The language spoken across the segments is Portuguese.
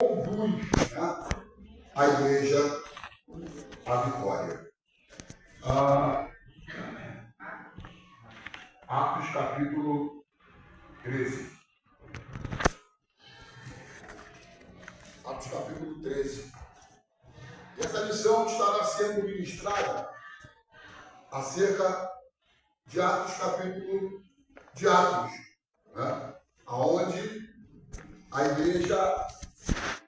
conduz, né, a igreja à vitória. Atos capítulo 13. Atos capítulo 13. E essa lição estará sendo ministrada acerca de Atos capítulo de Atos, né? Onde a igreja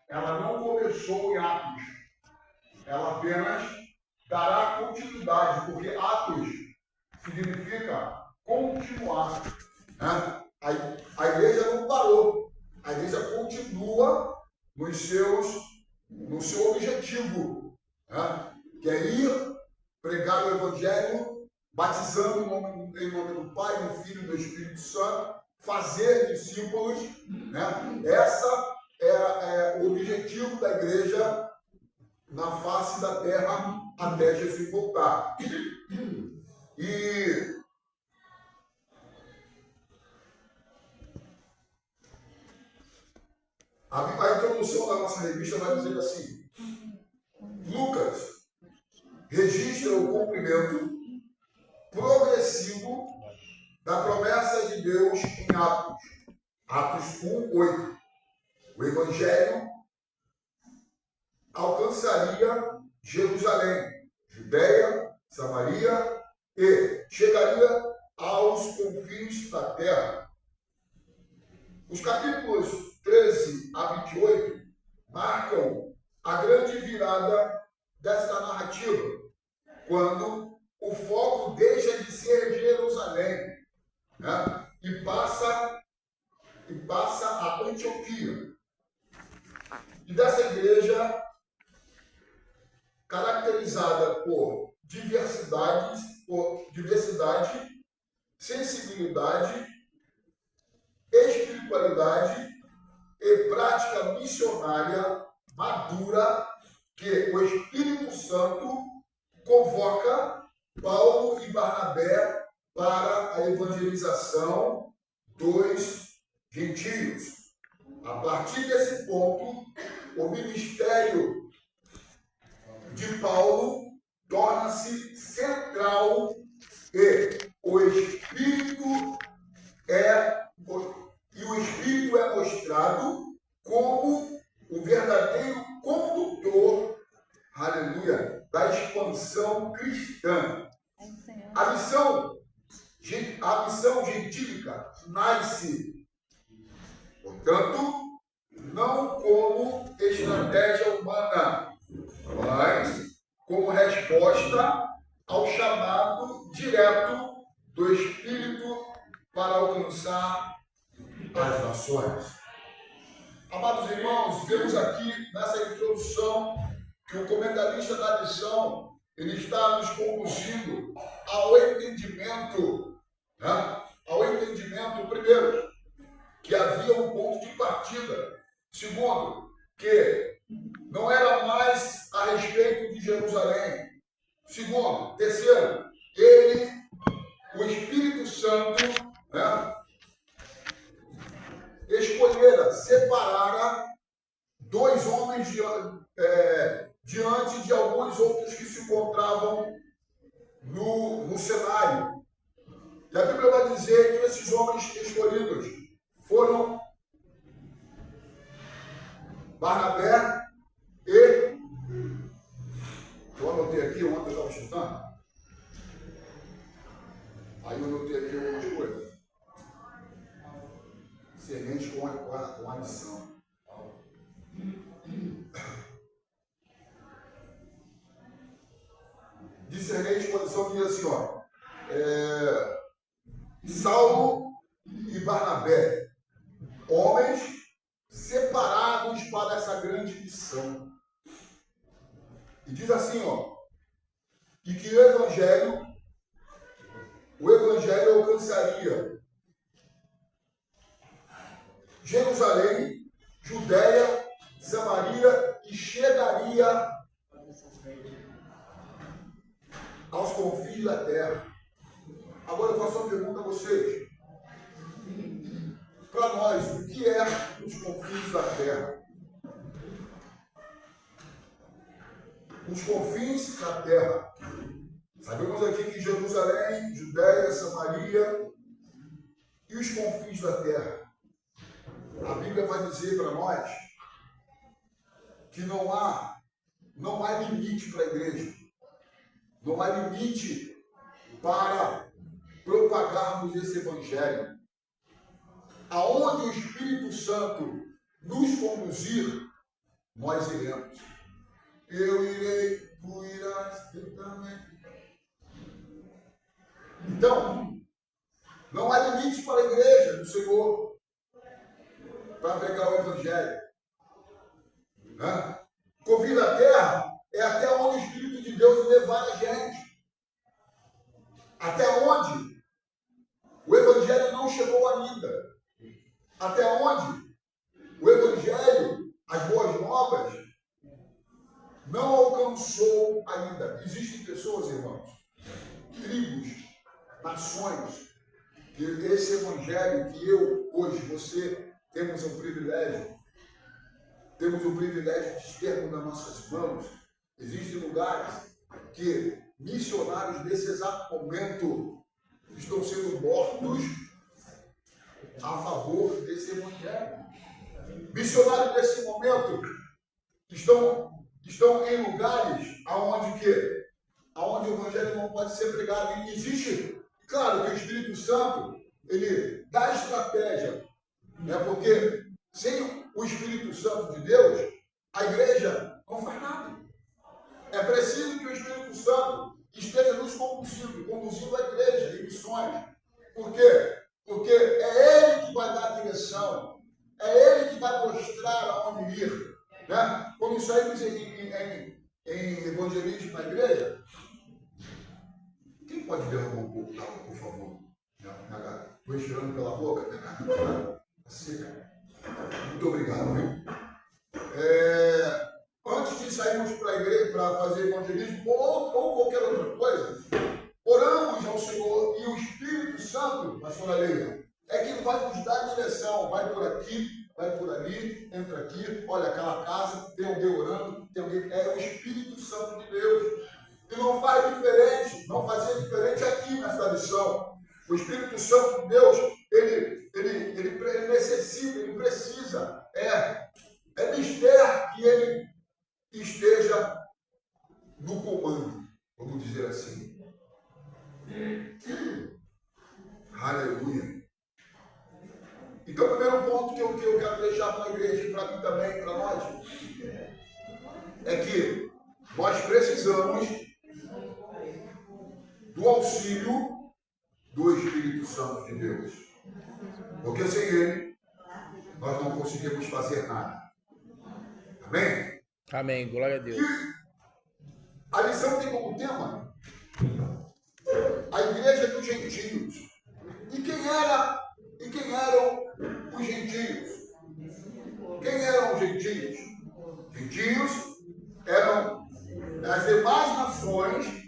ela não começou em Atos, ela apenas dará continuidade, porque Atos significa continuar, né? A igreja não parou, a igreja continua no seu objetivo, né? Que é ir pregar o evangelho, batizando em nome do Pai, do Filho e do Espírito Santo, fazer discípulos, né? Essa é o objetivo da igreja na face da terra até Jesus voltar. E a introdução da nossa revista vai dizer assim: Lucas registra o cumprimento progressivo da promessa de Deus em Atos 1:8. O evangelho alcançaria Jerusalém, Judeia, Samaria e chegaria aos confins da terra. Os capítulos 13 a 28 marcam a grande virada desta narrativa, quando o foco deixa de ser Jerusalém, né, e passa a Antioquia. E dessa igreja caracterizada por diversidade, sensibilidade, espiritualidade e prática missionária madura, que o Espírito Santo convoca Paulo e Barnabé para a evangelização dos gentios. A partir desse ponto, o ministério de Paulo torna-se central e o Espírito é mostrado como o verdadeiro condutor, aleluia, da expansão cristã. A missão gentílica nasce, portanto, não como estratégia humana, mas como resposta ao chamado direto do Espírito para alcançar as nações. Amados irmãos, vemos aqui nessa introdução que o comentarista da lição ele está nos conduzindo ao entendimento, né? Ao entendimento, primeiro, que havia um ponto de partida. Segundo, que não era mais a respeito de Jerusalém. Segundo, terceiro, o Espírito Santo, né, separara dois homens diante de alguns outros que se encontravam no cenário. E a Bíblia vai dizer que esses homens escolhidos foram Barnabé e... Eu anotei aqui, ontem eu estava estudando. Aí eu anotei aqui algumas coisas. Semente com a missão. Discernir a exposição diz assim, ó. Saulo e Barnabé, homens separados para essa grande missão. E diz assim, ó, e que o evangelho alcançaria Jerusalém, Judeia, Samaria e chegaria aos confins da terra. Agora eu faço uma pergunta a vocês. Para nós, o que é os confins da terra? os confins da terra. Sabemos aqui que Jerusalém, Judéia, Samaria e os confins da terra. A Bíblia vai dizer para nós que não há limite para a igreja. Não há limite para propagarmos esse evangelho. Aonde o Espírito Santo nos conduzir, nós iremos. Eu irei, tu irás, eu também. Então, não há limite para a igreja do Senhor para pregar o evangelho. Convir a terra é até onde o Espírito de Deus levar a gente. Até onde o evangelho não chegou ainda. Até onde o evangelho, as boas novas, não alcançou ainda. Existem pessoas, irmãos, tribos, nações, que esse evangelho que eu, hoje, você, temos o privilégio de termos nas nossas mãos. Existem lugares que missionários nesse exato momento estão sendo mortos a favor desse evangelho. Missionários nesse momento estão em lugares aonde o evangelho não pode ser pregado. E existe, claro, que o Espírito Santo, ele dá estratégia, porque sem o Espírito Santo de Deus, a igreja não faz nada. É preciso que o Espírito Santo esteja nos conduzindo a igreja em missões. Por quê? Porque é Ele que vai dar a direção, é Ele que vai mostrar aonde ir. Quando saímos em evangelismo na igreja, quem pode derramar um pouco d'água, por favor? Estou enxergando pela boca, seca. Muito obrigado, viu? Antes de sairmos para a igreja para fazer evangelismo ou qualquer outra coisa, oramos ao Senhor e o Espírito Santo, pastora Leila, é que vai nos dar a direção. Vai por aqui, vai por ali, entra aqui, olha aquela casa, tem alguém orando, tem alguém. É o Espírito Santo de Deus. E não faz diferente, não fazia diferente aqui nessa lição. O Espírito Santo de Deus, ele necessita, ele precisa, é mister que ele esteja no comando, vamos dizer assim. Aleluia. Então, o primeiro ponto que eu quero deixar para a igreja e para mim também, para nós, é que nós precisamos do auxílio do Espírito Santo de Deus. Porque sem ele, nós não conseguimos fazer nada. Amém? Amém, glória a Deus. E a lição tem como tema a igreja dos gentios. E quem eram os gentios? Quem eram os gentios? Gentios eram as demais nações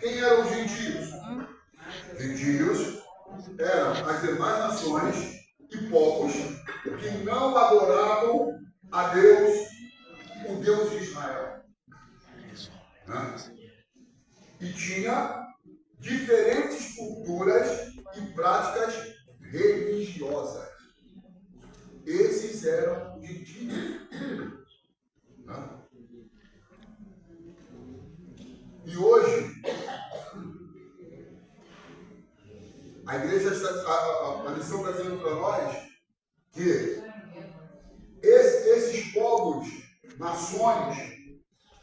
Quem eram os gentios? Gentios eram as demais nações e povos que não adoravam a Deus, o Deus de Israel. E tinha diferentes culturas e práticas religiosas. Esses eram os gentios. E hoje, a igreja, a lição está dizendo para nós que esses povos, nações,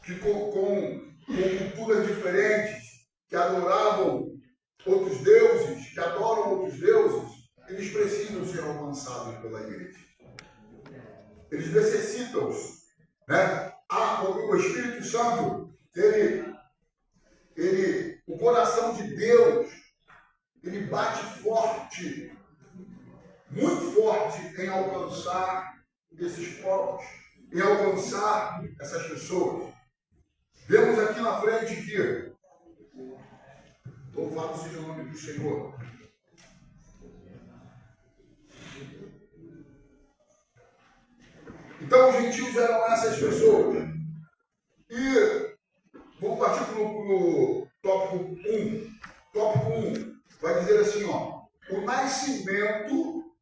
que com culturas diferentes, que adoravam outros deuses, que adoram outros deuses, eles precisam ser alcançados pela igreja. Eles necessitam, O Espírito Santo, coração de Deus, ele bate forte, muito forte em alcançar esses povos, em alcançar essas pessoas. Vemos aqui na frente que, louvado seja o nome do Senhor. Então, os gentios eram essas pessoas. E vamos partir para o tópico 1. Tópico 1 vai dizer assim, ó, o nascimento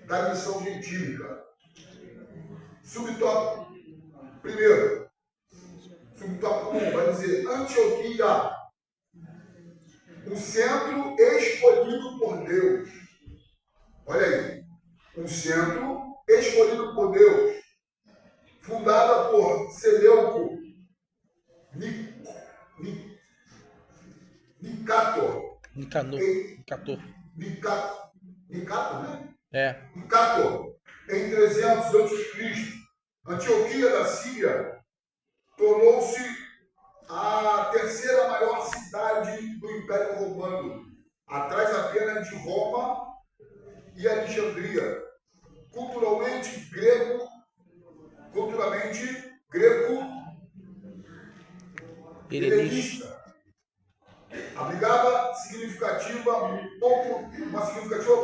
da missão gentílica. Subtópico 1. Subtópico 1 vai dizer Antioquia, o centro escolhido por Deus. Olha aí, um centro escolhido por Deus, fundada por Seleuco Nicator, né? Nicator, em 300 a.C. Antioquia da Síria tornou-se a terceira maior cidade do Império Romano, atrás apenas de Roma e Alexandria. Culturalmente grego helenista. Abrigava uma significativa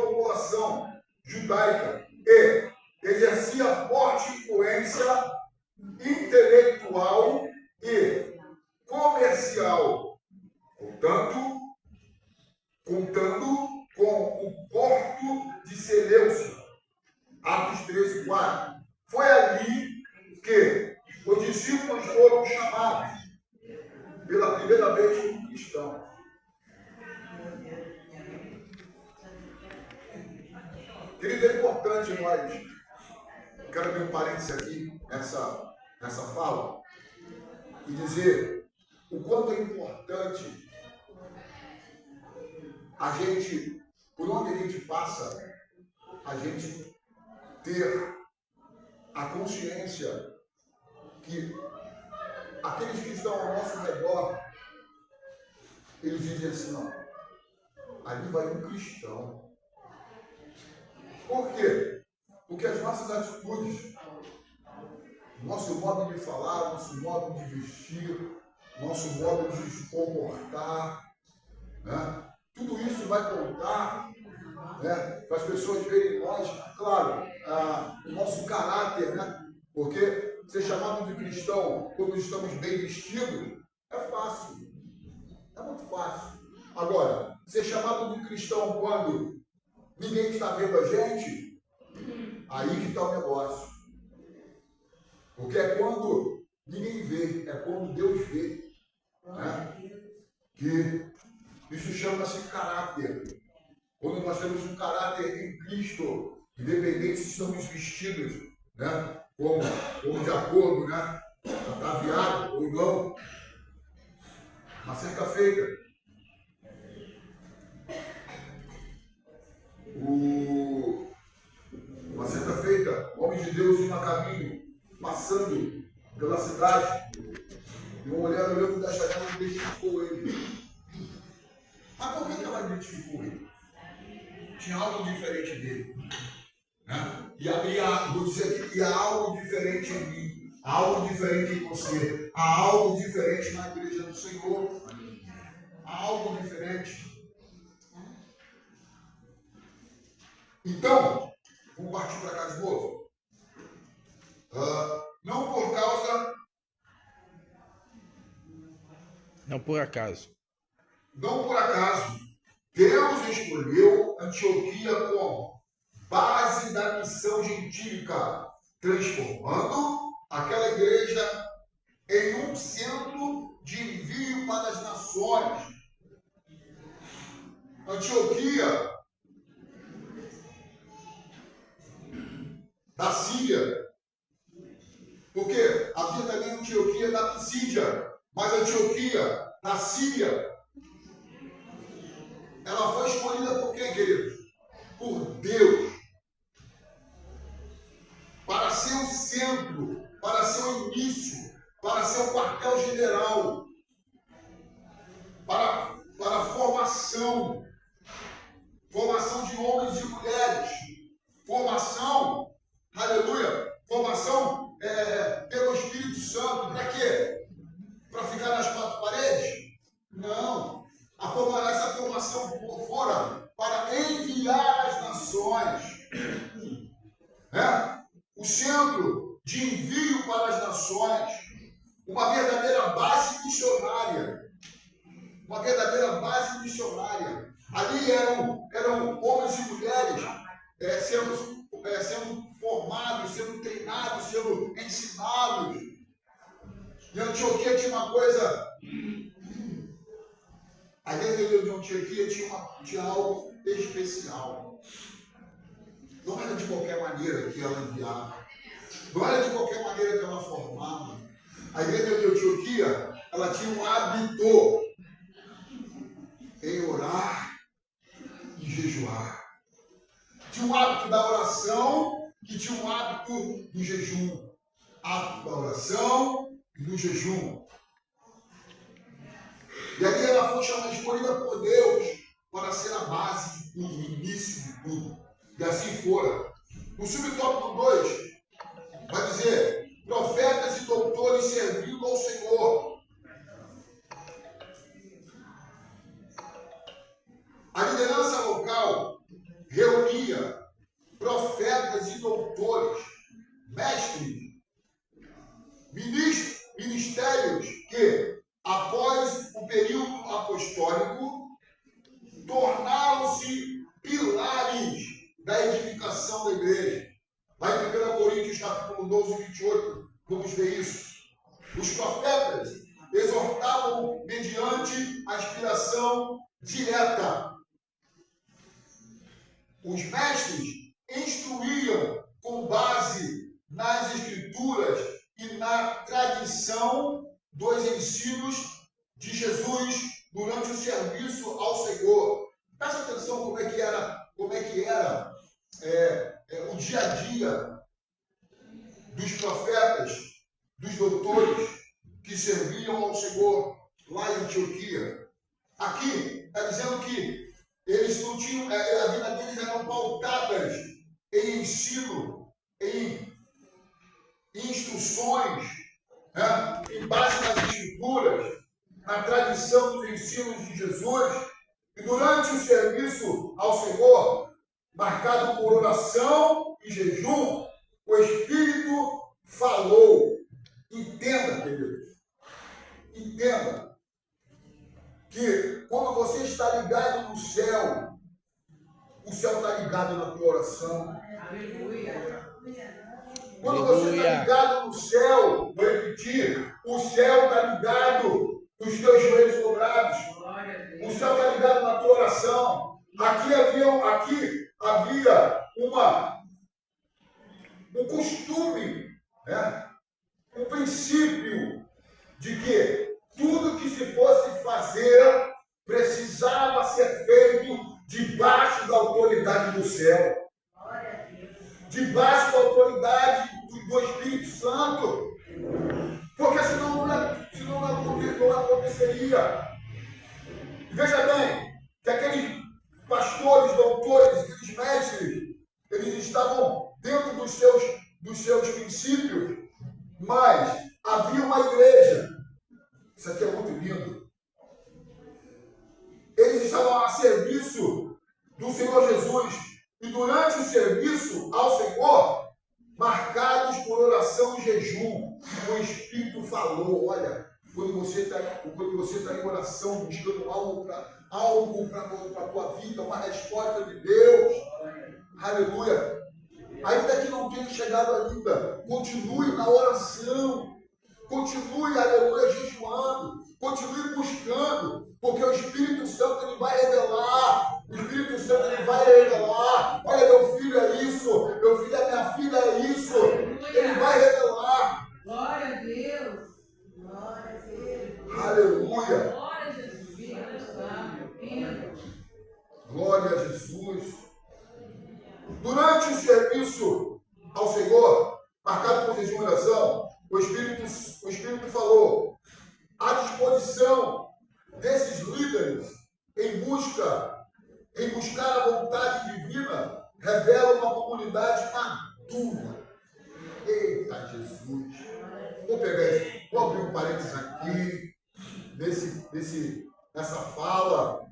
população judaica e exercia forte influência intelectual e comercial, contando com o porto de Seleucia. Atos 13:4. Foi ali que os discípulos foram chamados pela primeira vez como cristãos. Querido, é importante nós, quero abrir um parênteses aqui nessa fala, e dizer o quanto é importante a gente, por onde a gente passa, a gente ter a consciência que aqueles que estão ao nosso redor, eles dizem assim, não, ali vai um cristão. Por quê? Porque as nossas atitudes, nosso modo de falar, nosso modo de vestir, nosso modo de se comportar, né? Tudo isso vai contar, né, para as pessoas verem nós, claro, o nosso caráter, né? Porque ser chamado de cristão quando estamos bem vestidos é fácil, é muito fácil. Agora, ser chamado de cristão quando ninguém está vendo a gente, aí que está o negócio. Porque é quando ninguém vê, é quando Deus vê, né? Que isso chama-se caráter. Quando nós temos um caráter em Cristo, independente se estamos vestidos, né, como de acordo, né, ataviado ou não. Uma certa feita, o homem de Deus ia a caminho, passando pela cidade, e uma mulher olhando da janela e identificou ele. Mas por que ela identificou ele? Tinha algo diferente dele, né? Vou dizer que há algo diferente em mim, há algo diferente em você, há algo diferente na igreja do Senhor, há algo diferente. Então, vamos partir para cá de novo. Não por acaso, Deus escolheu Antioquia como base da missão gentílica, transformando aquela igreja em um centro de envio para as nações. Antioquia da Síria, porque havia também Antioquia da Pisídia, mas Antioquia da Síria, ela foi escolhida por quem, queridos? Por Deus. Para ser o centro, para ser o início, para ser o quartel-general. para a formação de homens e mulheres, formação, aleluia, formação pelo Espírito Santo. Para quê? Para ficar nas quatro paredes? Não. Essa formação fora para enviar as nações. O centro de envio para as nações. Uma verdadeira base missionária. Uma verdadeira base missionária. Ali eram homens e mulheres sendo formados, sendo treinados, sendo ensinados. E Antioquia tinha uma coisa. A igreja de Antioquia tinha algo especial. Não era de qualquer maneira que ela enviava. Não era de qualquer maneira que ela formava. A igreja de Antioquia, ela tinha um hábito em orar e jejuar. Tinha um hábito da oração e tinha um hábito do jejum. Hábito da oração e do jejum. E ali ela foi escolhida por Deus para ser a base de tudo, o início de tudo. E assim fora. No subtópico 2, vai dizer: profetas e doutores servindo ao Senhor. A liderança local reunia profetas e doutores, mestres, ministérios que, após o período apostólico, tornaram-se pilares da edificação da igreja. Lá em 1 Coríntios, capítulo 12, 28, vamos ver isso. Os profetas exortavam mediante a inspiração direta. Os mestres instruíam com base nas escrituras e na tradição dos ensinos de Jesus durante o serviço ao Senhor. Presta atenção como é que era o dia a dia dos profetas, dos doutores que serviam ao Senhor lá em Antioquia. Aqui está dizendo que eles não tinham, a vida deles eram pautadas em ensino, em instruções, em base nas escrituras, na tradição dos ensinos de Jesus. E durante o serviço ao Senhor, marcado por oração e jejum, o Espírito falou. Entenda, queridos. Entenda que quando você está ligado no céu, o céu está ligado na tua oração. Aleluia. Quando você está ligado no céu, vou repetir, o céu está ligado nos teus joelhos dobrados. O céu está ligado na tua oração. Aqui havia um costume, um princípio de que tudo que se fosse fazer precisava ser feito debaixo da autoridade do céu. Debaixo da autoridade do Espírito Santo. Porque senão não aconteceria. Veja bem, que aqueles pastores, doutores, aqueles mestres, eles estavam dentro dos seus princípios, mas havia uma igreja. Isso aqui é muito lindo. Eles estavam a serviço do Senhor Jesus. E durante o serviço ao Senhor, marcados por oração e jejum, o Espírito falou. Olha, quando você está em oração, buscando algo para a tua vida, uma resposta de Deus. Aleluia. Ainda que não tenha chegado ainda, continue na oração. Continue, aleluia, jejuando. Continue buscando. Porque o Espírito Santo ele vai revelar. O Espírito Santo ele vai revelar. Olha, meu filho é isso. Meu filho é minha filha é isso. Ele vai revelar. Glória a Deus. Glória a Deus. Aleluia. Glória a Jesus. Glória a Jesus. Durante o serviço ao Senhor, marcado por jejum e oração, o Espírito falou. À disposição desses líderes em buscar a vontade divina, revela uma comunidade madura. Eita Jesus! Vou abrir um parênteses aqui, nessa fala.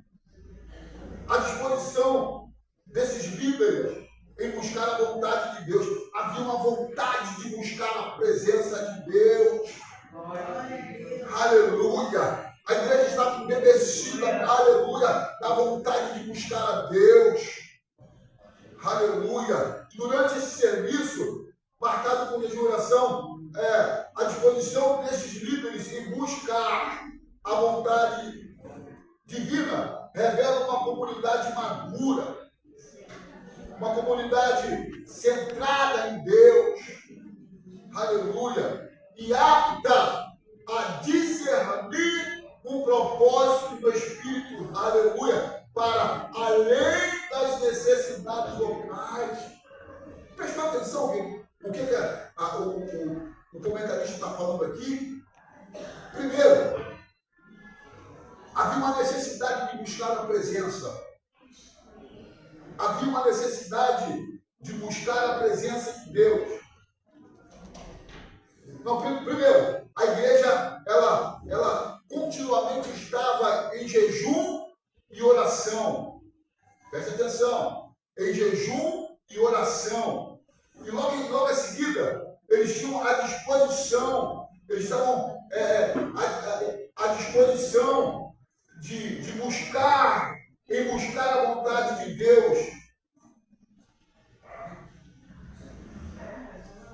A disposição desses líderes em buscar a vontade de Deus. Havia uma vontade de buscar a presença de Deus. Aleluia! A igreja estava embebecida, aleluia, da vontade de buscar a Deus. Aleluia! Durante esse serviço, marcado por oração, a disposição desses líderes em buscar a vontade divina revela uma comunidade madura, uma comunidade centrada em Deus, aleluia, e apta a discernir o propósito do Espírito, aleluia, para além das necessidades locais. Prestou atenção o que o comentarista está falando aqui? Primeiro, havia uma necessidade de buscar a presença. Havia uma necessidade de buscar a presença de Deus. Não, primeiro, a igreja, ela continuamente estava em jejum e oração. Preste atenção. Em jejum e oração. E logo em seguida, eles tinham a disposição, eles estavam à disposição de buscar a vontade de Deus.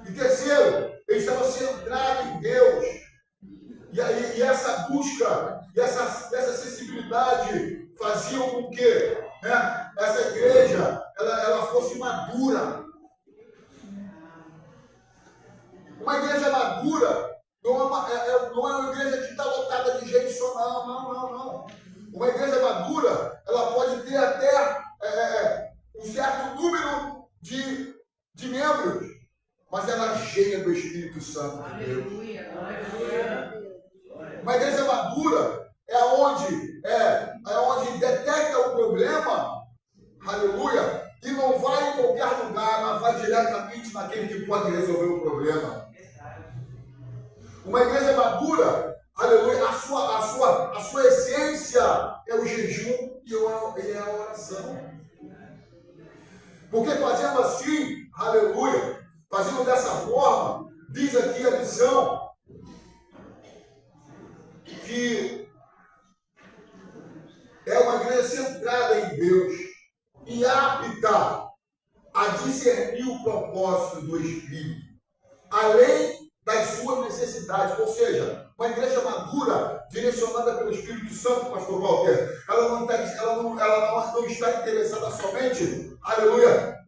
E terceiro, eles estavam centrados em Deus. E essa busca, e essa sensibilidade faziam com que essa igreja ela fosse madura. Uma igreja madura não é uma igreja que está lotada de gente só, não. Uma igreja madura, ela pode ter até um certo número de membros, mas ela é cheia do Espírito Santo de Deus. Uma igreja madura é onde detecta o problema, aleluia, e não vai em qualquer lugar, mas vai diretamente naquele que pode resolver o problema. Uma igreja madura, aleluia, a sua essência é o jejum e a oração. Porque fazendo assim, aleluia, fazendo dessa forma, diz aqui a lição, que é uma igreja centrada em Deus e apta a discernir o propósito do Espírito, além das suas necessidades. Ou seja, uma igreja madura, direcionada pelo Espírito Santo, pastor Walter, ela não está interessada somente, aleluia,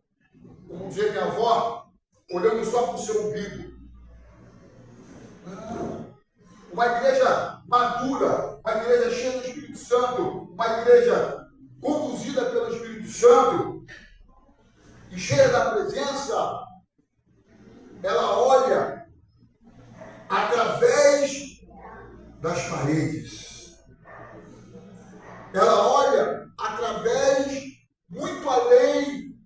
como dizia minha avó, olhando só para o seu umbigo. Uma igreja madura, uma igreja cheia do Espírito Santo, uma igreja conduzida pelo Espírito Santo e cheia da presença, ela olha através das paredes. Ela olha através, muito além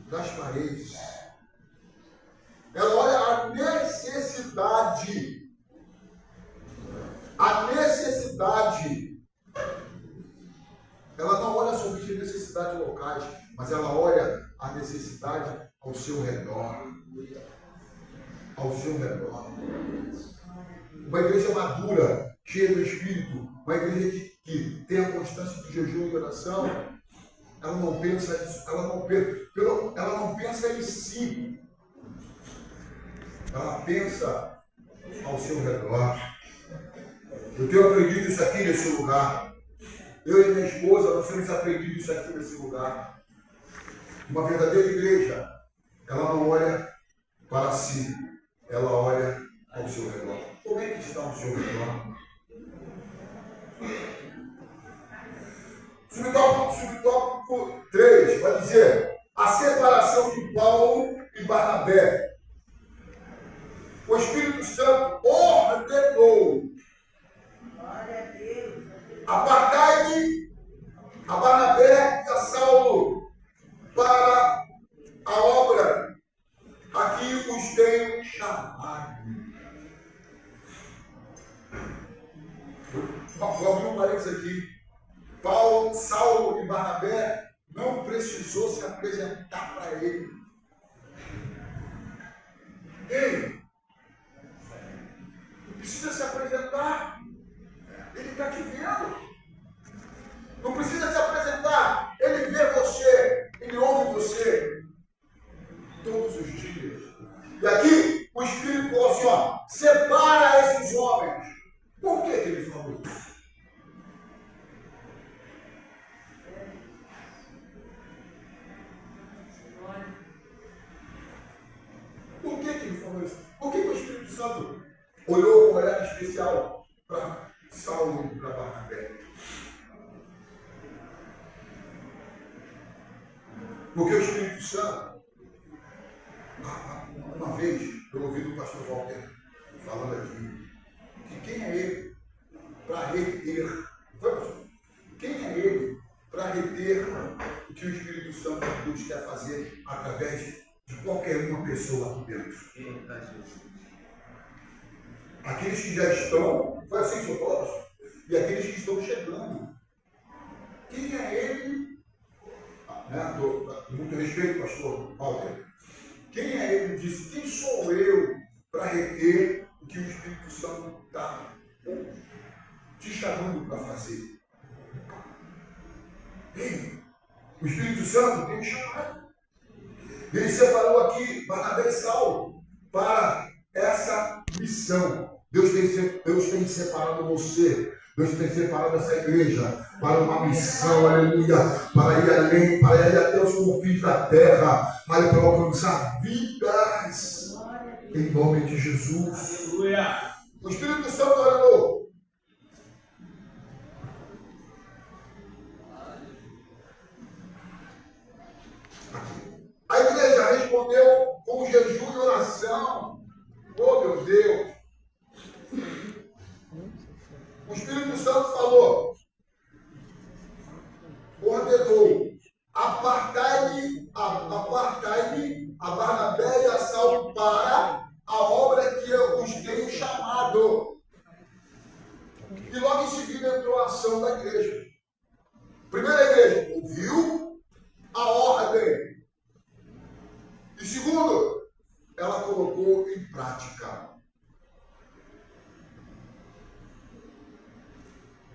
das paredes. Ela olha a necessidade. Ela não olha somente a necessidade locais, mas ela olha a necessidade ao seu redor. Ao seu redor. Uma igreja madura, cheia do Espírito, uma igreja que tem a constância de jejum e oração, ela não pensa em si. Ela pensa ao seu redor. Eu tenho aprendido isso aqui nesse lugar. Eu e minha esposa, nós temos aprendido isso aqui nesse lugar. Uma verdadeira igreja, ela não olha para si, ela olha ao seu redor. Como é que está ao seu redor? Subtópico 3 vai dizer a separação de Paulo e Barnabé. O Espírito Santo ordenou: apartai-me Vou abrir um parênteses aqui. Saulo e Barnabé não precisou se apresentar para ele. Ei, não precisa se apresentar. Ele está te vendo. Não precisa se apresentar. Ele vê você. Ele ouve você. Todos os dias. E aqui o Espírito falou assim, ó, separa esses homens. Por que ele falou isso? Por que ele falou isso? Por que o Espírito Santo olhou com um olhar especial para Saulo e para Barnabé? Porque o Espírito Santo, uma vez, eu ouvi do pastor Walter falando aqui, que quem é ele para reter? Quem é ele para reter o que o Espírito Santo de Deus quer fazer através de qualquer uma pessoa aqui dentro? Aqueles que já estão, foi assim que eu falo, e aqueles que estão chegando. Quem é ele? Muito respeito, pastor Walter. Quem é ele? Disse, quem sou eu para reter o que o Espírito Santo está te chamando para fazer? Ei, o Espírito Santo tem que chamar. Ele separou aqui Barnabé e Saulo para essa missão. Deus tem separado você. Deus tem separado essa igreja para uma missão, aleluia, para ir além, para ir até os confins da terra, para alcançar vidas, em nome de Jesus. Aleluia. O Espírito Santo orou. A igreja respondeu com jejum e oração. Oh, meu Deus! O Espírito Santo falou, ordenou, apartai-me a Barnabé e a Saulo para a obra que eu os tenho chamado. E logo em seguida entrou a ação da igreja. Primeiro, a igreja ouviu a ordem. E segundo, ela colocou em prática.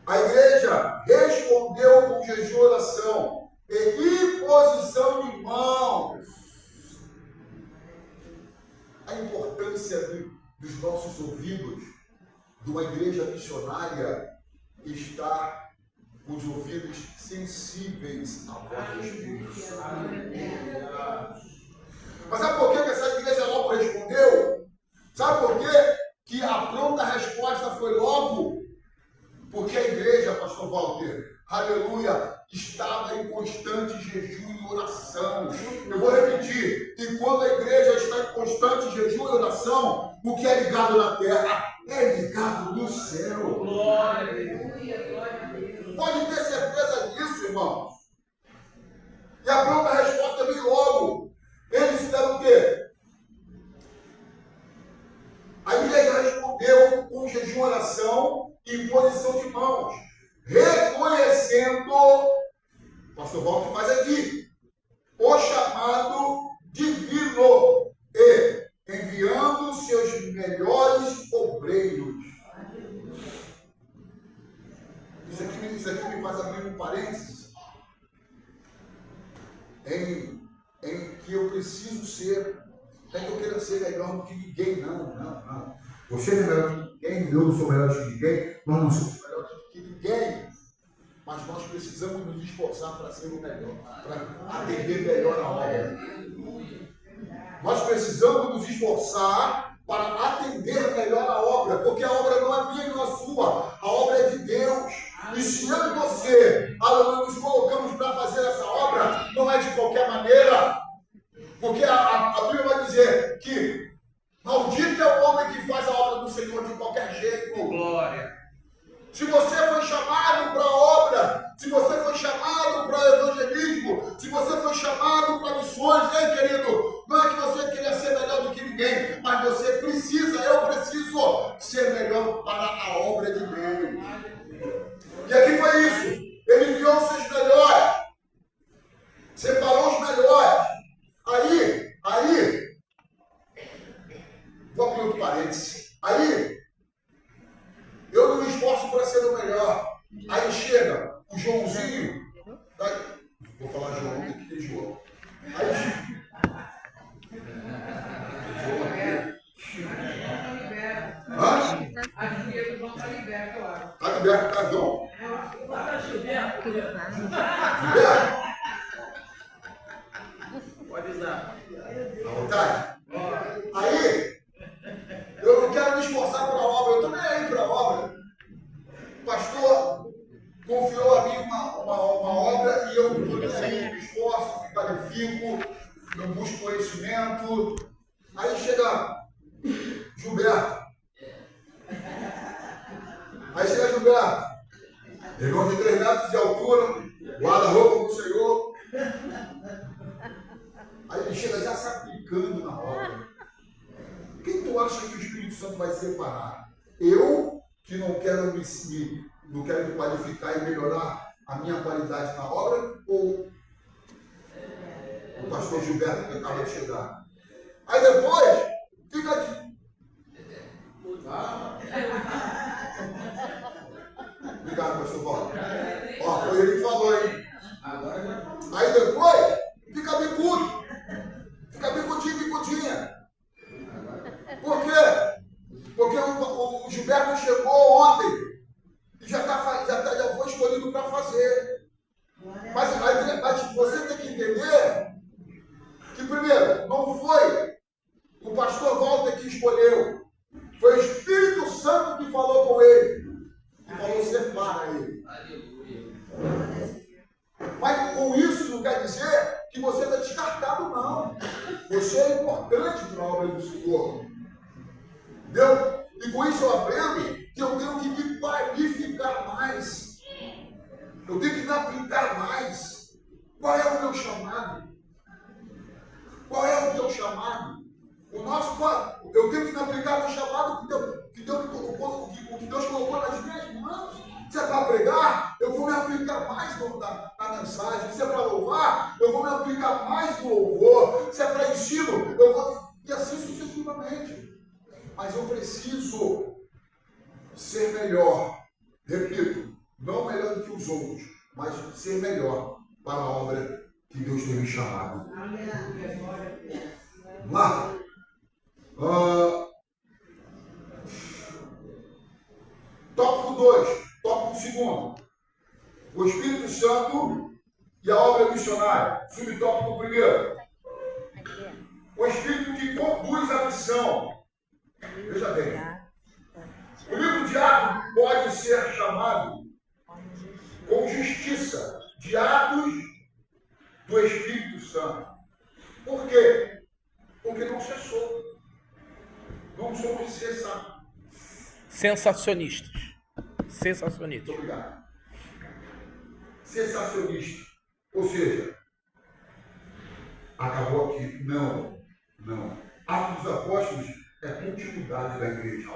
A igreja respondeu com jejum e oração e imposição de mãos. A importância dos nossos ouvidos, de uma igreja missionária, está com os ouvidos sensíveis à voz do Espírito Santo. Mas sabe por que essa igreja logo respondeu? Sabe por que a pronta resposta foi logo? Porque a igreja, pastor Walter, aleluia, estava em constante jejum e oração. Eu vou repetir. E quando a igreja está em constante jejum e oração, o que é ligado na terra é ligado no céu. Glória. Pode ter certeza disso, irmãos. E a pronta resposta veio logo. Eles fizeram o quê? A igreja respondeu com jejum e oração e imposição de mãos, reconhecendo, o pastor Walter faz aqui, o chamado divino e enviando seus melhores obreiros. Isso aqui me faz abrir um parênteses em que eu preciso ser, não é que eu queira ser melhor do que ninguém, não. Você não é melhor do que ninguém, eu não sou melhor do que ninguém, nós não somos melhores do que ninguém, mas nós precisamos nos esforçar para ser o melhor, para atender melhor a obra. Nós precisamos nos esforçar para atender melhor a obra, porque a obra não é minha e não é sua, a obra é de Deus. E se eu e você nos colocamos para fazer essa obra, não é de qualquer maneira, porque a Bíblia vai dizer que maldito é o homem que faz a obra do Senhor de qualquer jeito. Glória. Se você foi chamado para a obra, se você foi chamado para o evangelismo, se você foi chamado para missões, ei querido, não é que você queria ser melhor do que ninguém, mas você precisa, eu preciso ser melhor para a obra de Deus. João está liberto, eu acho. Está liberto, tá, João? Bota Gilberto. Gilberto? Pode usar. À vontade? Aí, eu não quero me esforçar pela obra, eu estou nem aí para a obra. O pastor confiou a mim uma obra e eu estou nem aí, me esforço, me qualifico, eu busco conhecimento. Aí chega Gilberto. Irmão de 3 metros de altura, guarda-roupa do Senhor. Aí ele chega já se aplicando na obra. Quem tu acha que o Espírito Santo vai separar? Eu, que não quero me qualificar e melhorar a minha qualidade na obra, ou o pastor Gilberto que acaba de chegar? Aí depois, fica aqui. Obrigado, pastor Paulo. Ó, foi ele que falou, hein? Aí depois, fica bicudo. Fica bicudinha. Por quê? Porque o Gilberto chegou ontem e já foi escolhido para fazer. Mas você tem que entender que, primeiro, não foi o pastor Walter que escolheu. Foi o Espírito Santo que falou com ele. E falou, separa ele. Mas com isso não quer dizer que você está descartado, não. Você é importante para a obra do Senhor. Entendeu? E com isso eu aprendo que eu tenho que me qualificar mais. Eu tenho que me aplicar mais. Qual é o meu chamado? Qual é o teu chamado? Eu tenho que me aplicar no chamado que Deus colocou nas minhas mãos. Se é para pregar, eu vou me aplicar mais na mensagem. Se é para louvar, eu vou me aplicar mais no louvor. Se é para ensino, eu vou... E assim sucessivamente. Mas eu preciso ser melhor. Repito, não melhor do que os outros, mas ser melhor para a obra que Deus tem me chamado. Vamos lá? Tópico 2, tópico 2. O Espírito Santo e a obra missionária. Subtópico 1. O Espírito que conduz a missão. Veja bem. O livro de Atos pode ser chamado com justiça de Atos do Espírito Santo. Por quê? Porque não cessou. Não somos sensacionistas. Muito obrigado. Sensacionista. Ou seja, acabou aqui. Não. Atos dos Apóstolos é continuidade da igreja.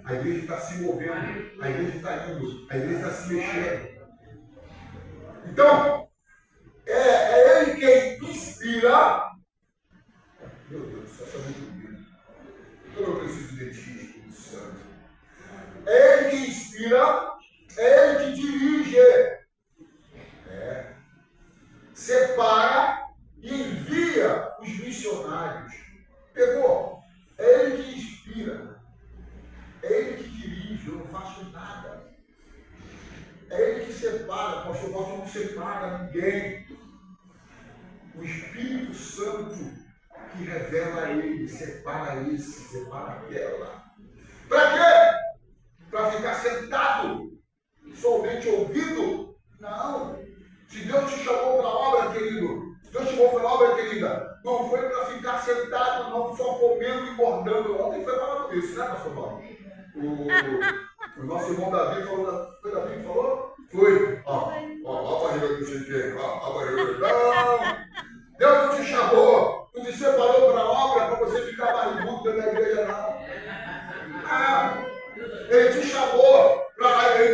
A igreja está se movendo, a igreja está indo, a igreja está se mexendo. Então, é ele quem inspira. Meu Deus do céu, essa é muito bonito. Então eu preciso de ti, Espírito Santo. É ele que inspira, é ele que dirige. Separa e envia os missionários. Pegou? É ele que inspira. É ele que dirige, eu não faço nada. É ele que separa, o pastor Walter não separa ninguém. O Espírito Santo que revela ele, separa esse, separa aquela. Para quê? Para ficar sentado, somente ouvindo? Não. Se Deus te chamou para a obra, querido, se Deus te chamou para a obra, querida, não foi para ficar sentado, não, só comendo e engordando. Ontem foi falando isso, né, pastor Paulo? O nosso irmão Davi falou, foi Davi que falou? Foi. Ó a barriga do Chiquinho, ó a barriga. Não! Deus não te chamou, não te separou para a obra para você ficar barrigudo dentro da igreja, não. Ele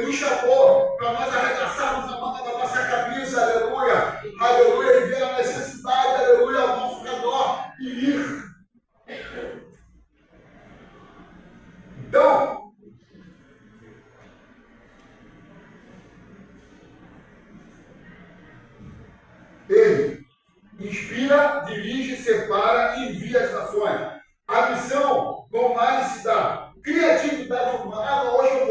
nos chamou para nós arregaçarmos a manga da nossa camisa, aleluia, aleluia, e ver a necessidade, aleluia, ao nosso redor e ir. Então, ele inspira, dirige, separa e envia as nações. A missão não nasce da criatividade humana. Hoje eu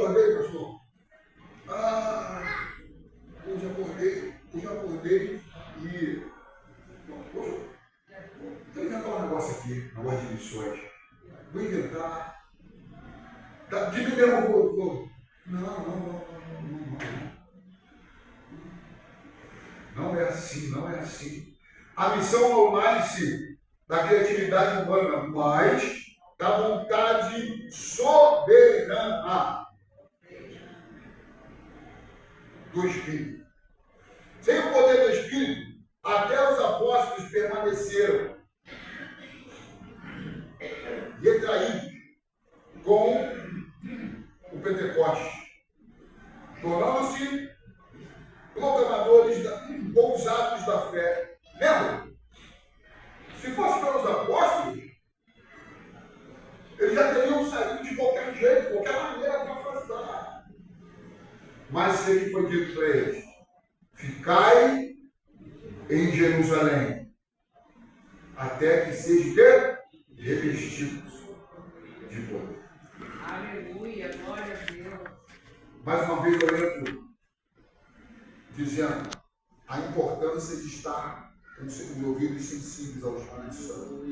eu vou. Não. Não é assim, não é assim. A missão não nasce da criatividade humana, mas da vontade soberana do Espírito. Sem o poder do Espírito, até os apóstolos permaneceram retraídos com o Pentecostes, tornando-se proclamadores ousados da fé. Lembra? Se fosse pelos apóstolos, eles já teriam saído de qualquer jeito, de qualquer maneira para afastar. Mas o que foi dito para eles? Ficai em Jerusalém, até que sejam revestidos de poder. Aleluia, glória a Deus. Mais uma vez eu entro dizendo a importância de estar com os ouvidos sensíveis ao Espírito Santo.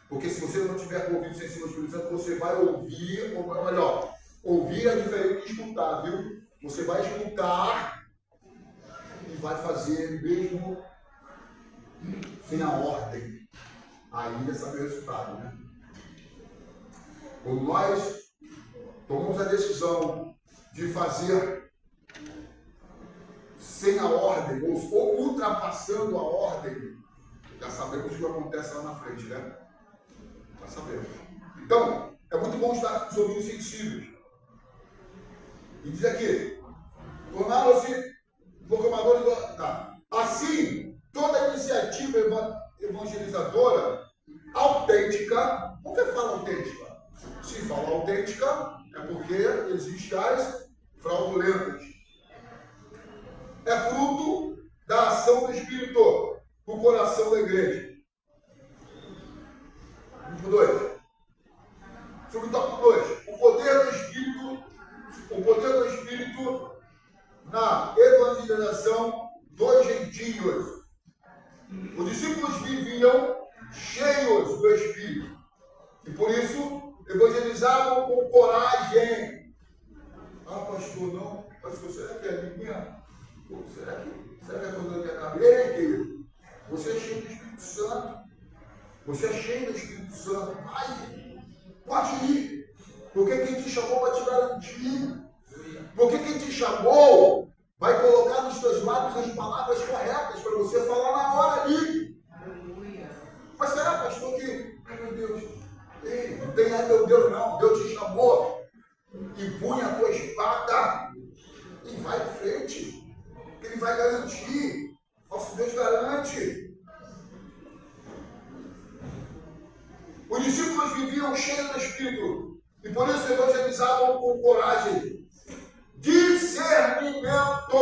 Porque se você não tiver com o ouvido sensível ao Espírito Santo, você vai ouvir, ou melhor, ouvir é diferente de escutar, viu? Você vai escutar e vai fazer mesmo sem a ordem. Ainda sabe o resultado, né? Quando nós tomamos a decisão de fazer sem a ordem, ou ultrapassando a ordem, já sabemos o que acontece lá na frente, né? Já sabemos. Então, é muito bom estar com os ouvidos sensíveis. E diz aqui, tornaram-se proclamadores assim, toda iniciativa evangelizadora autêntica. Por que fala autêntica? Se fala autêntica, é porque existem as fraudulentas. É fruto da ação do Espírito no coração da igreja. Número 2. Sobre o tópico 2. O poder do Espírito na evangelização dos gentios. Os discípulos viviam cheios do Espírito. E por isso evangelizavam com coragem. Ah, pastor, não. Pastor, será que é minha? Será que é quando eu me acabei? Ei, querido, você é cheio do Espírito Santo. Você é cheio do Espírito Santo. Vai, pode ir. Porque quem te chamou vai te garantir. Porque quem te chamou vai colocar nos teus lábios as palavras corretas para você falar na hora ali. Mas será, pastor, que... Ai, meu Deus. Ei, não tem ai, meu Deus, não. Deus te chamou. Empunha a tua espada e vai de frente. Ele vai garantir. Nosso Deus garante. Os discípulos viviam cheios do Espírito e por isso evangelizavam com coragem. Discernimento.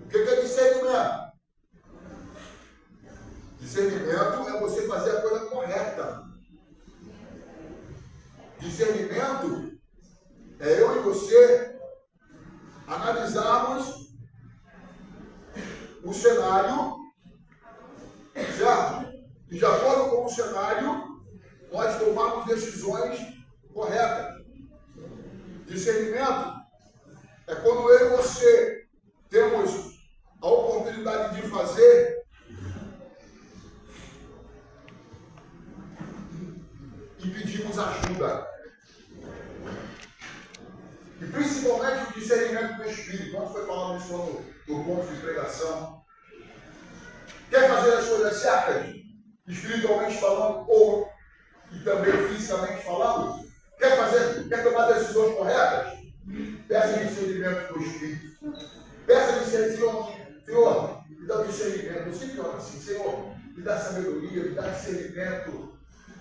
O que é discernimento? Discernimento é você fazer a coisa correta. Discernimento é eu e você analisarmos o cenário, certo? E de acordo com o cenário, nós tomarmos decisões corretas. Discernimento é quando eu e você temos a oportunidade de fazer e pedimos ajuda. E principalmente o discernimento do Espírito. Nós foi falando isso no ponto de pregação. Quer fazer as coisas certas? Espiritualmente falando e também fisicamente falando? Quer tomar decisões corretas? Peça discernimento do Espírito. Peça discernimento, Senhor, me dá discernimento. Eu sempre oro assim, Senhor, me dá sabedoria, me dá discernimento,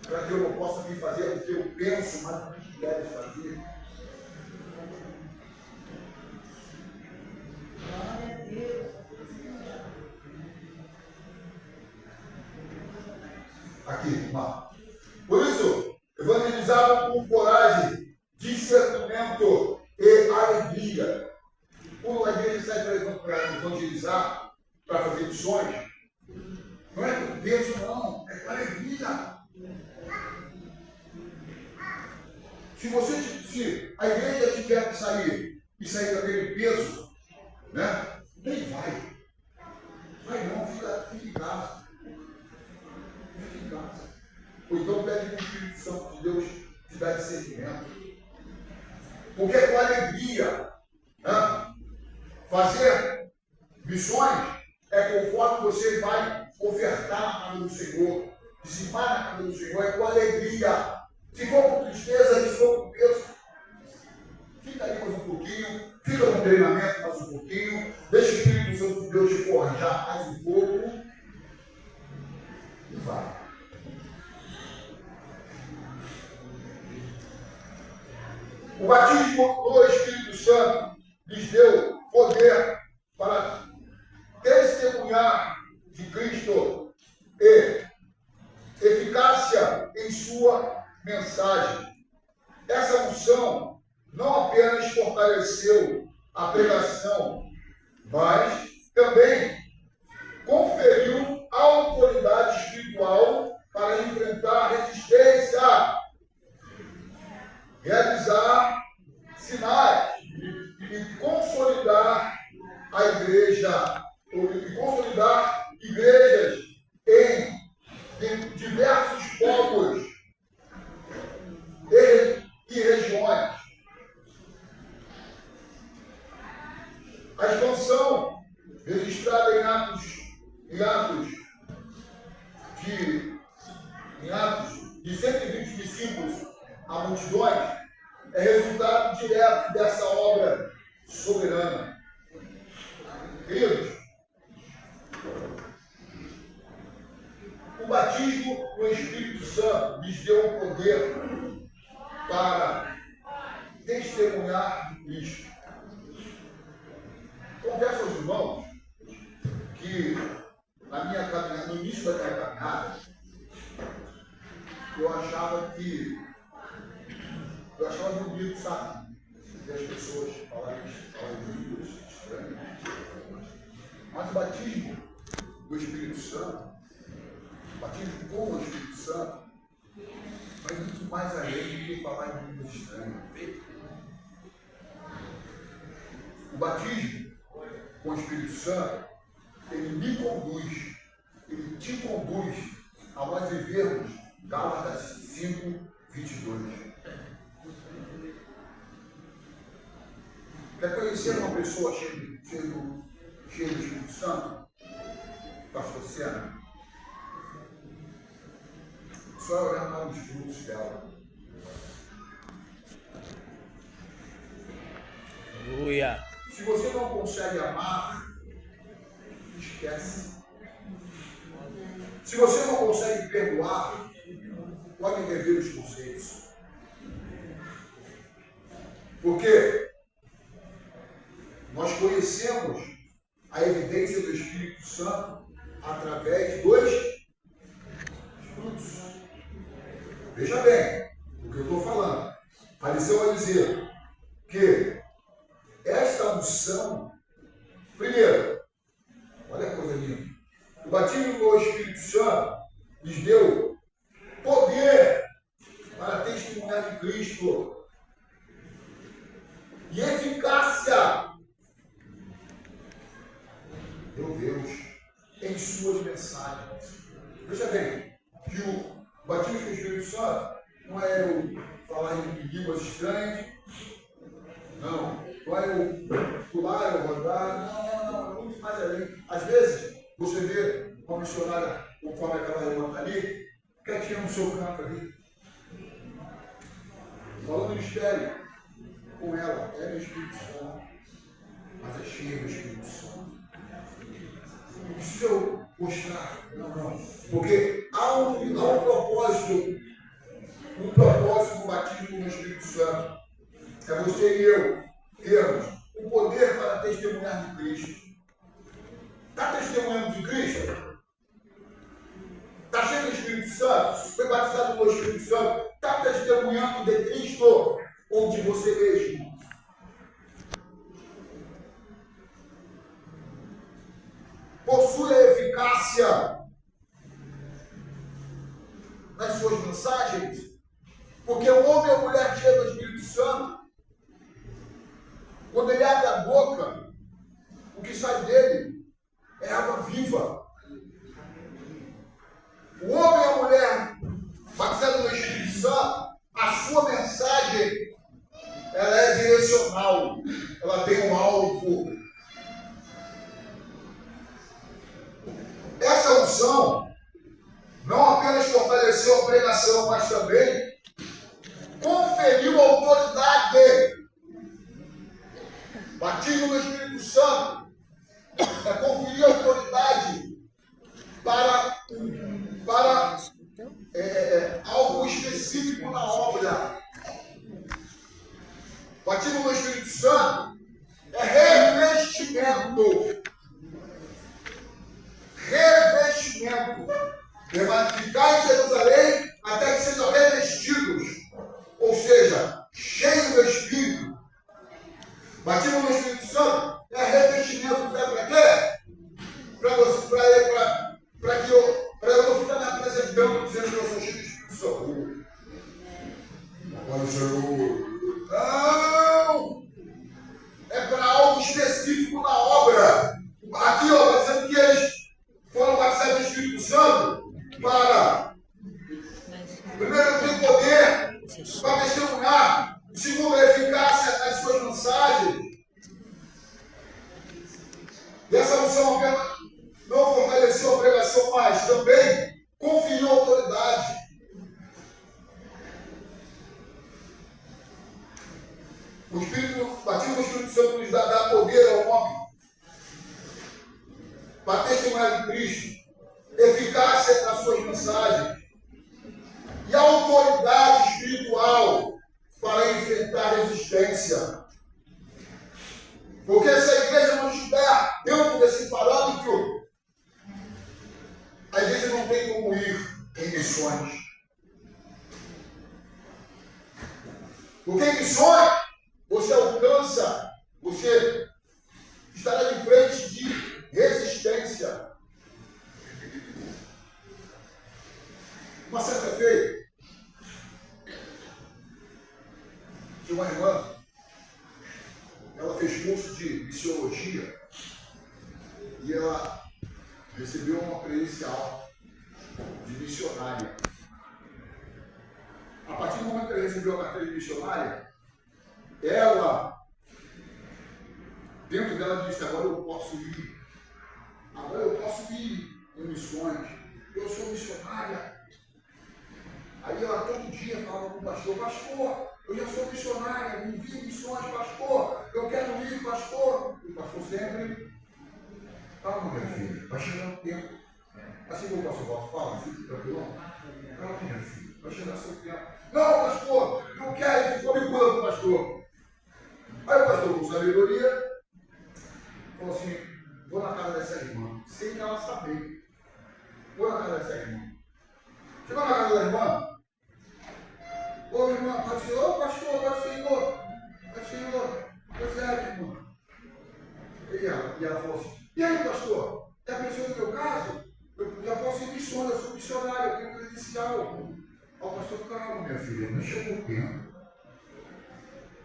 para que eu não possa vir fazer o que eu penso, mas o que queres fazer. Glória a Deus. Aqui, irmão. Por isso, evangelizavam com coragem, discernimento e alegria. Quando a igreja sai para evangelizar, para fazer missões, não é com peso, não, é com alegria. Se a igreja tiver que sair e sair daquele peso, né? Nem vai. Vai não, fica em casa. Fica em casa. Ou então pede para o Espírito Santo de Deus te dar discernimento. Porque é com alegria, né? Fazer missões é conforme você vai ofertar na casa do Senhor, dizimar na casa do Senhor, é com alegria. Se for com tristeza, se for com peso, fica ali mais um pouquinho, fica com treinamento mais um pouquinho, deixa o Espírito Santo de Deus te forjar mais um pouco e vai. O batismo do Espírito Santo lhes deu poder para testemunhar de Cristo e eficácia em sua mensagem. Essa unção não apenas fortaleceu a pregação, mas também conferiu autoridade espiritual para enfrentar resistência, realizar sinais e consolidar a igreja, e consolidar igrejas em diversos povos e regiões. A expansão registrada em Atos de 120 discípulos a multidões é resultado direto dessa obra soberana. Queridos, o batismo no Espírito Santo lhes deu o poder para testemunhar Cristo. Confesso aos irmãos que na minha caminhada, no início da minha caminhada, eu achava bonito, sabe? Que as pessoas falarem línguas estranhas. Mas o batismo do Espírito Santo, o batismo com o Espírito Santo, vai muito mais além do que falar em línguas estranhas. O batismo com o Espírito Santo, ele me conduz, ele te conduz a nós vivermos Gálatas 5, 22. Quer conhecer uma pessoa cheia do Espírito Santo? Pastor Sena? Só olhar para os frutos dela. Aleluia. Se você não consegue amar, esquece. Se você não consegue perdoar, pode rever os conceitos. Porque nós conhecemos a evidência do Espírito Santo através dos frutos. Veja bem o que eu estou falando. Fariseu vai dizer que esta unção, primeiro, olha a coisa linda, o batismo do Espírito Santo lhes deu poder para testemunhar de Cristo e eficácia, meu Deus, em suas mensagens. Veja bem, que o batismo do Espírito Santo não é eu falar em línguas estranhas, não é eu pular, eu rodar, não, muito mais além. Às vezes, você vê uma missionária, conforme aquela irmã está ali, quietinha no seu canto ali, falando mistério com ela, é o Espírito Santo, mas é cheio do Espírito Santo. Não precisa eu mostrar, não, porque há um propósito do batismo no Espírito Santo. É você e eu termos o poder para testemunhar de Cristo. Está testemunhando de Cristo? Está cheio do Espírito Santo? Foi batizado pelo Espírito Santo? Está testemunhando de Cristo ou de você mesmo? Possui a eficácia nas suas mensagens? Porque o homem ou mulher cheio do autoridade, ela é direcional, ela tem um alvo. Essa unção não apenas fortaleceu a pregação, mas também conferiu autoridade. Batismo no Espírito Santo é conferir autoridade para algo específico na obra. Batismo no Espírito Santo é revestimento. Revestimento. Ficar em Jerusalém até que sejam revestidos. Ou seja, cheio do Espírito. Batismo no Espírito Santo é revestimento. Sabe para quê? Para eu não ficar me apresentando dizendo que eu sou cheio do Espírito Santo. Agora o Senhor. Não! É para algo específico na obra. Aqui, ó, está dizendo que eles foram batizados no Espírito Santo para, primeiro, ter poder para testemunhar, segundo, a eficácia nas suas mensagens. E essa unção apenas não fortaleceu a pregação, mas também conferiu autoridade. O batismo do Espírito Santo nos dá poder ao homem para testemunhar de Cristo, eficácia nas suas mensagens e autoridade espiritual para enfrentar resistência. Porque se a igreja não estiver dentro desse parâmetro, a igreja não tem como ir em missões. Porque em missões, você alcança, você estará de frente de resistência. Uma certa feita, tinha uma irmã, ela fez curso de missiologia e ela recebeu uma credencial de missionária. A partir do momento que ela recebeu a carteira de missionária, ela, dentro dela, disse: agora eu posso ir em missões, eu sou missionária. Aí ela todo dia falava com o pastor: pastor, eu já sou missionária, me envie em missões, pastor, eu quero ir, pastor. E o pastor sempre: calma, minha filha, vai chegar um tempo. Assim como o pastor Walter fala, fique tranquilo. Calma, minha filha, vai chegar seu tempo. Não, pastor, não quero, ficou me curando o pastor. Aí o pastor, com sabedoria, falou assim: vou na casa dessa irmã, sem ela saber. Vou na casa dessa irmã. Chegou na casa da irmã. Ô, minha irmã, pode ser, ô pastor, pode ser, pois é, irmã. E ela falou assim: e aí, pastor, já pensou no meu caso? Eu já posso ir em missões, eu sou missionário, eu tenho credencial. Ó, pastor, calma, minha filha, não chegou o tempo.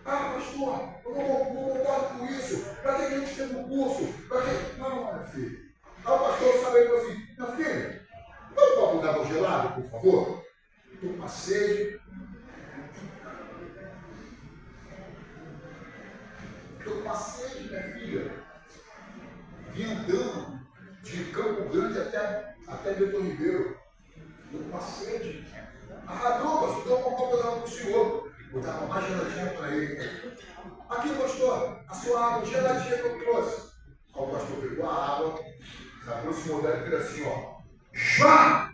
Ah, pastor, eu não concordo com isso. Para que a gente fez um curso? Não, minha filha. Aí o pastor sabia e falou assim: minha filha, não pode mudar água gelada, por favor? Estou com uma sede. Estou com uma sede, minha filha. Vim andando de Campo Grande até Beto Ribeiro. Estou com uma sede. Ah, não, pastor, então eu vou dar para o senhor. Vou dar uma mais geladinha para ele. Aqui, pastor, a sua água geladinha que eu trouxe. Aí o pastor pegou a água, se aproximou dela e fez assim, ó. Já!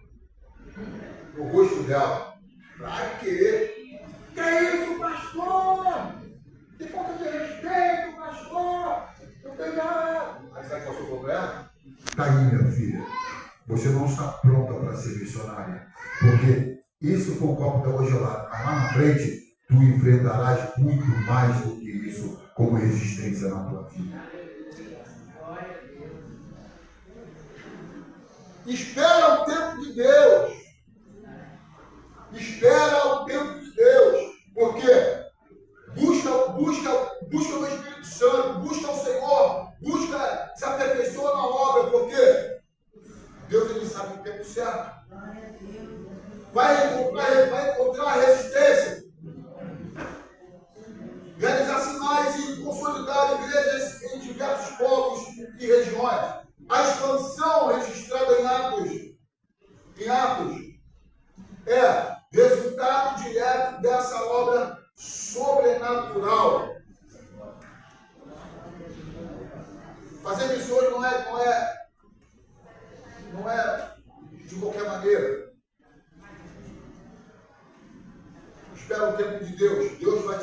No rosto dela. Pra quê? Que é isso, pastor? Que falta de respeito, pastor! Não tem nada. Aí sabe o que o pastor falou para ela? Tá aí, minha filha. Você não está pronta para ser missionária. Porque isso foi um copo de água gelada. Mas lá na frente, tu enfrentarás muito mais do que isso como resistência na tua vida. Espera o tempo de Deus. Espera o tempo de Deus. Por quê? Busca o Espírito Santo, busca o Senhor, busca se aperfeiçoar na obra, porque Deus ele sabe o tempo certo. Vai encontrar a resistência. sobrenatural. Fazer missões não é de qualquer maneira. Espera o tempo de Deus. Deus vai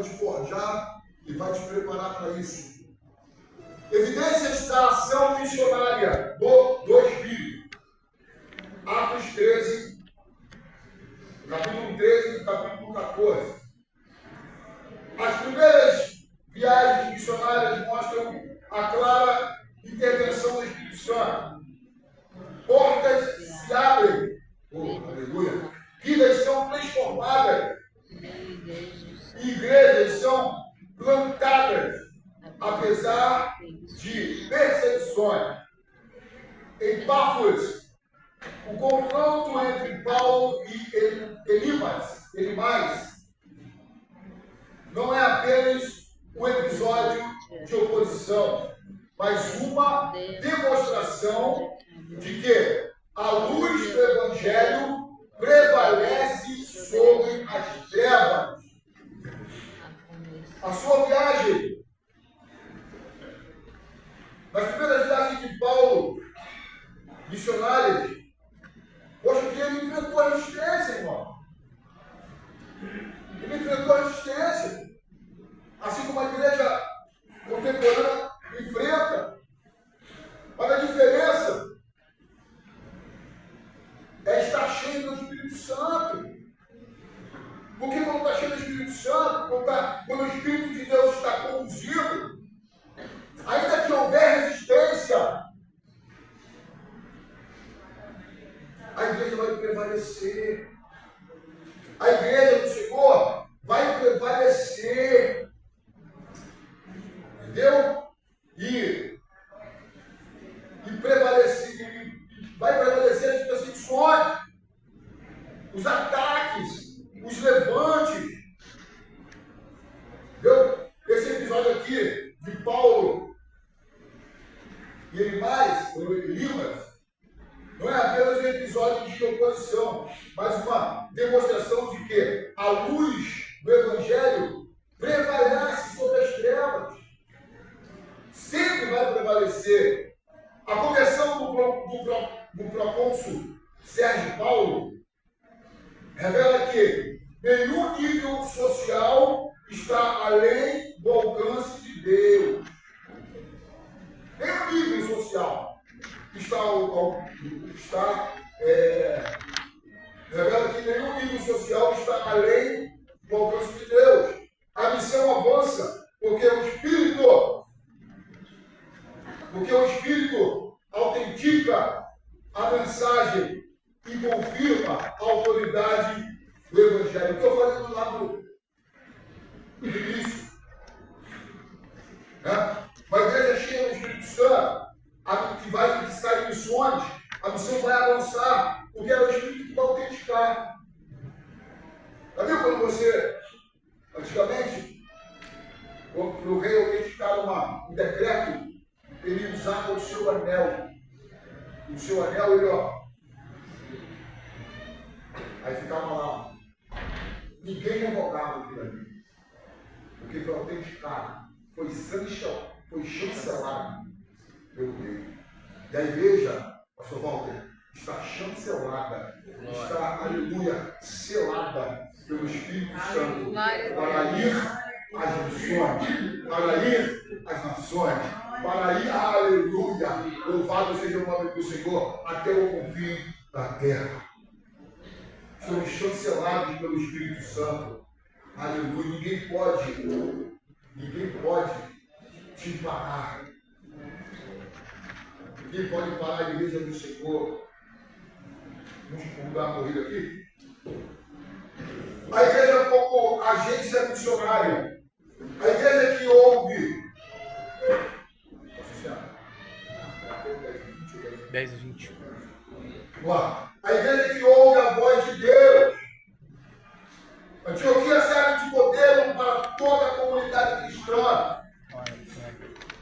te forjar e vai te preparar para isso. Evidências da ação missionária do Espírito. Atos 13, capítulo 13 e capítulo 14. As primeiras viagens missionárias mostram a clara intervenção do Espírito Santo. Portas se abrem. Aleluia. Vidas são transformadas. Igrejas são plantadas, apesar de perseguições. Epáfras, o confronto entre Paulo e Elimas, não é apenas um episódio de oposição, mas uma demonstração de que a luz do Evangelho prevalece sobre as trevas. A sua viagem, nas primeiras viagens de Paulo, missionárias, mostra que ele enfrentou a resistência, irmão. Ele enfrentou a resistência. Assim como a igreja contemporânea enfrenta. Mas a diferença é estar cheio do Espírito Santo. Porque quando está cheio do Espírito Santo, quando o Espírito de Deus está conduzido, ainda que houver resistência, a igreja vai prevalecer. A igreja do Senhor vai prevalecer. Entendeu? E prevalecer, vai prevalecer as perseguições, os ataques, os levantes. Entendeu? Esse episódio aqui de Paulo e Elimas, não é apenas um episódio de oposição, mas uma demonstração de que a luz do Evangelho prevalece sobre as trevas. Sempre vai prevalecer. A conversão do procônsul Sérgio Paulo revela que nenhum nível social está além do alcance de Deus. Nenhum nível social revela que nenhum nível social está além do alcance de Deus. A missão avança porque o Espírito autentica a mensagem e confirma a autoridade do Evangelho. O que eu falei do lado do início. Uma igreja cheia do Espírito Santo, que sai em missões, a missão vai avançar, porque é o Espírito que vai autenticar. Já viu quando você, antigamente, quando o rei autenticava um decreto, ele usava o seu anel. O seu anel, ele, aí ficava lá. Ninguém revogava aquilo ali. Porque foi autenticado. Foi chancelado pelo rei. E a igreja, pastor Walter, está chancelada. Está, aleluia, selada pelo Espírito Santo. Para ir às missões. Para ir às nações. Para ir, aleluia, louvado seja o nome do Senhor, até o confim da terra. Somos chancelados pelo Espírito Santo. Aleluia. Ninguém pode te parar. Ninguém pode parar a igreja do Senhor. Vamos dar uma corrida aqui. A igreja como agência missionária. A igreja que ouve. 10 e 20. Vamos lá. A igreja que ouve a voz de Deus. Antioquia serve de modelo para toda a comunidade cristã.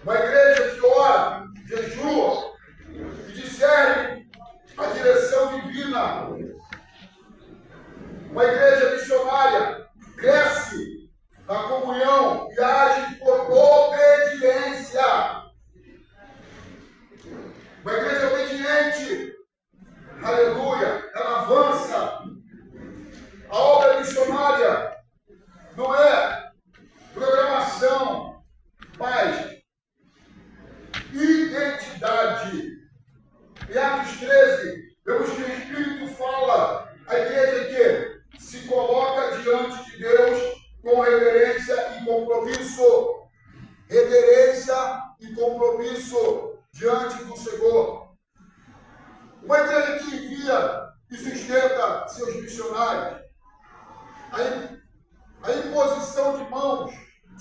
Uma igreja que ora, jejua e discerne a direção divina. Uma igreja missionária cresce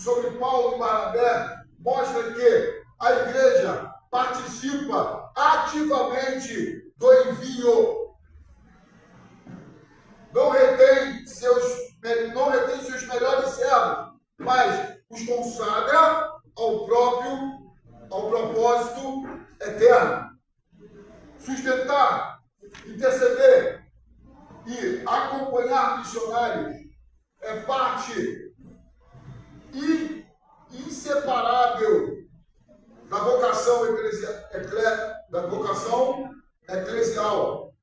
sobre Paulo e Barnabé mostra que a igreja participa ativamente do envio. Não retém seus melhores servos, mas os consagra ao propósito eterno. Sustentar, interceder e acompanhar missionários é parte inseparável da vocação eclesial.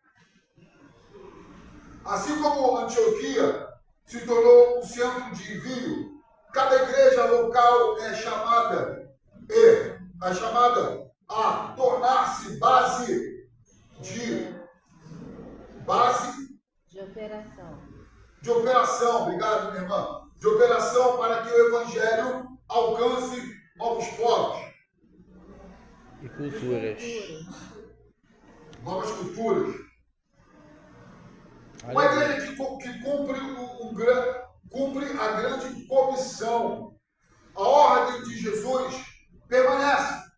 Assim como Antioquia se tornou um centro de envio, cada igreja local é chamada a tornar-se base de operação, obrigado, minha irmã, de operação para que o evangelho alcance novos povos e culturas. Novas culturas. Uma igreja que cumpre a grande comissão. A ordem de Jesus permanece.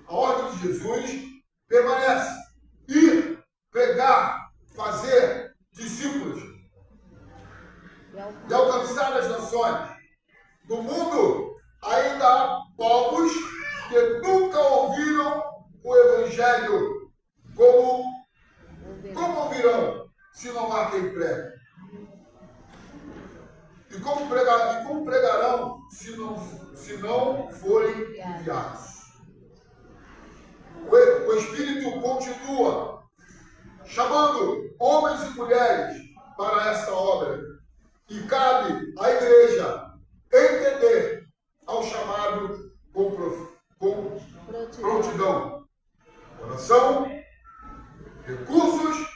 A ordem de Jesus permanece. Ir, pregar, fazer discípulos e alcançar as nações. No mundo ainda há povos que nunca ouviram o Evangelho. Como ouvirão se não há quem pregue? E como pregarão se não forem enviados? O Espírito continua chamando homens e mulheres para esta obra. E cabe à igreja entender ao chamado com prontidão, oração, recursos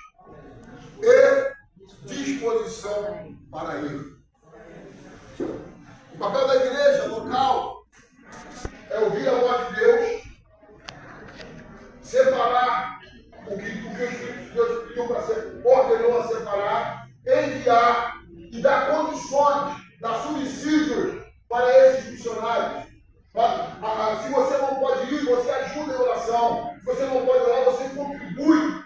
e disposição para ir. O papel da igreja local é ouvir a voz de Deus, separar o que o Espírito de Deus pediu para ser, ordenou a separar, enviar e dar condições, dar subsídios para esses missionários. Se você não pode ir, você ajuda em oração. Se você não pode orar, você contribui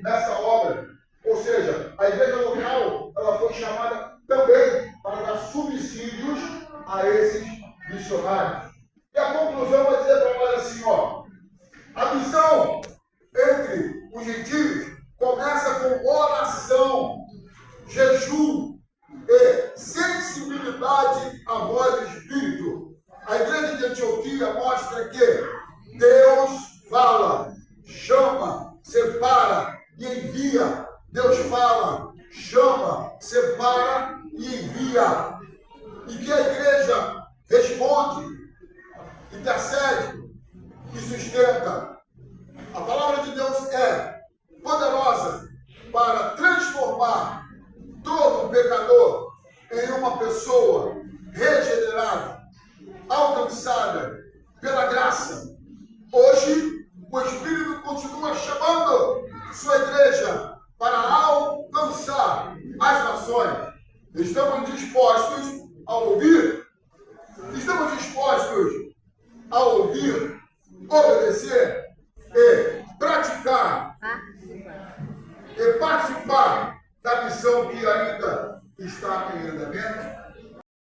nessa obra. Ou seja, a igreja local ela foi chamada também para dar subsídios a esses missionários. E a conclusão vai dizer para nós assim, ó, a missão entre os gentios começa com oração, jejum e sensibilidade à voz do Espírito. A igreja de Antioquia mostra que Deus fala, chama, separa e envia. Deus fala, chama, separa e envia. E que a igreja responde, intercede e sustenta. A palavra de Deus é poderosa para transformar todo pecador em uma pessoa regenerada, alcançada pela graça. Hoje, o Espírito continua chamando sua igreja para alcançar as nações. Estamos dispostos a ouvir? Estamos dispostos a ouvir, obedecer e praticar e participar da missão que ainda está em andamento?